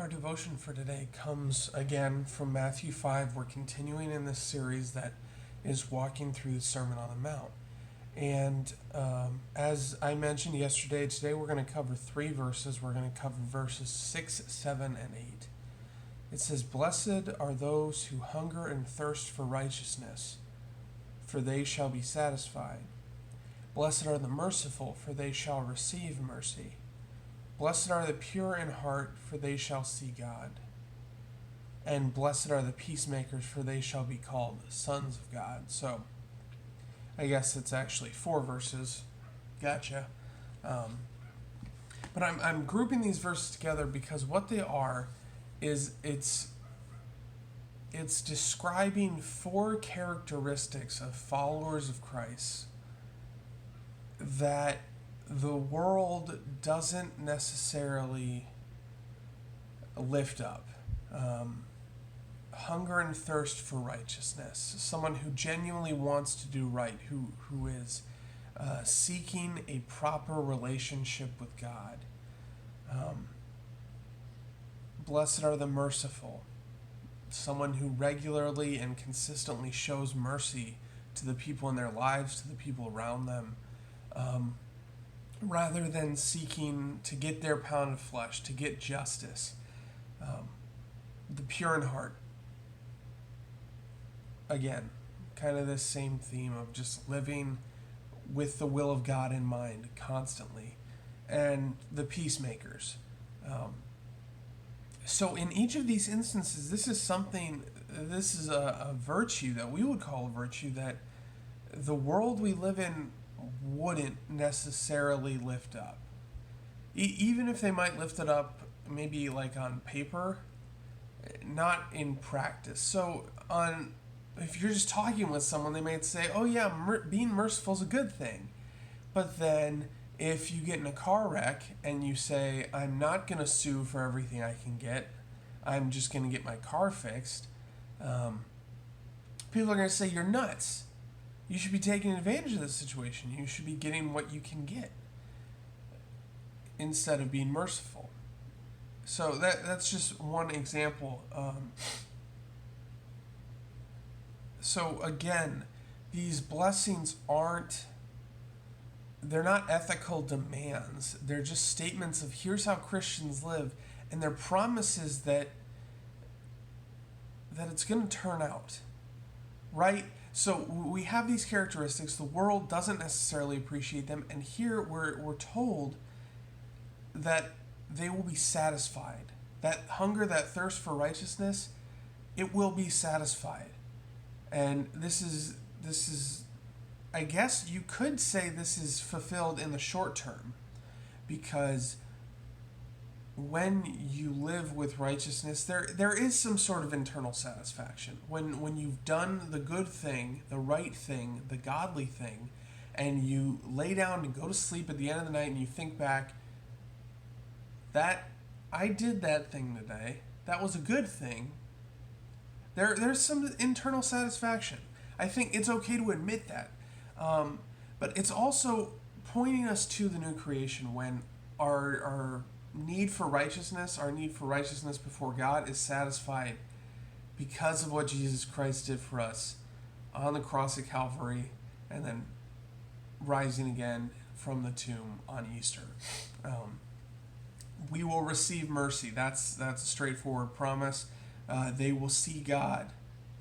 Our devotion for today comes again from Matthew 5. We're continuing in this series that is walking through the Sermon on the Mount. And as I mentioned yesterday, today we're going to cover 3 verses. We're going to cover verses 6, 7, and 8. It says, "Blessed are those who hunger and thirst for righteousness, for they shall be satisfied. Blessed are the merciful, for they shall receive mercy. Blessed are the pure in heart, for they shall see God. And blessed are the peacemakers, for they shall be called sons of God." So, I guess it's actually 4 verses. Gotcha. But I'm grouping these verses together because what they are is it's describing 4 characteristics of followers of Christ that the world doesn't necessarily lift up. Hunger and thirst for righteousness. Someone who genuinely wants to do right, who is seeking a proper relationship with God. Blessed are the merciful. Someone who regularly and consistently shows mercy to the people in their lives, to the people around them. Rather than seeking to get their pound of flesh, to get justice. The pure in heart. Again, kind of this same theme of just living with the will of God in mind constantly. And the peacemakers. So in each of these instances, this is a virtue that we would call a virtue that the world we live in wouldn't necessarily lift up. Even if they might lift it up maybe like on paper, not in practice. So if you're just talking with someone, they might say, oh yeah, being merciful is a good thing. But then if you get in a car wreck and you say, I'm not going to sue for everything I can get, I'm just going to get my car fixed, people are going to say you're nuts. You should be taking advantage of this situation. You should be getting what you can get instead of being merciful. So that's just one example. So again, these blessings they're not ethical demands. They're just statements of here's how Christians live, and they're promises that it's going to turn out. Right? So we have these characteristics. The world doesn't necessarily appreciate them, and here we're told that they will be satisfied. That hunger, that thirst for righteousness, it will be satisfied. And this is I guess you could say this is fulfilled in the short term, because when you live with righteousness, there is some sort of internal satisfaction. When you've done the good thing, the right thing, the godly thing, and you lay down and go to sleep at the end of the night and you think back, that I did that thing today, that was a good thing, there's some internal satisfaction. I think it's okay to admit that. But it's also pointing us to the new creation when our need for righteousness, before God is satisfied because of what Jesus Christ did for us on the cross at Calvary and then rising again from the tomb on Easter. We will receive mercy. That's a straightforward promise. They will see God.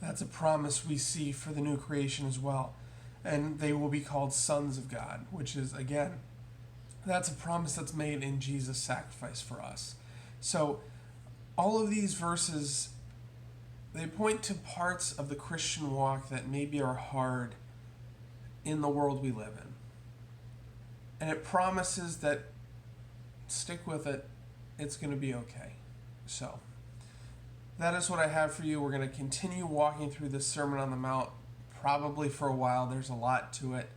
That's a promise we see for the new creation as well. And they will be called sons of God, which is, again, that's a promise that's made in Jesus' sacrifice for us. So all of these verses, they point to parts of the Christian walk that maybe are hard in the world we live in. And it promises that stick with it, it's going to be okay. So that is what I have for you. We're going to continue walking through this Sermon on the Mount probably for a while. There's a lot to it.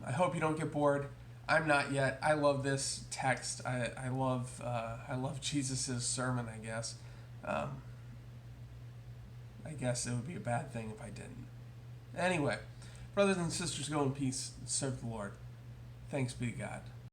I hope you don't get bored. I'm not yet. I love this text. I love Jesus' sermon, I guess. I guess it would be a bad thing if I didn't. Anyway, brothers and sisters, go in peace and serve the Lord. Thanks be to God.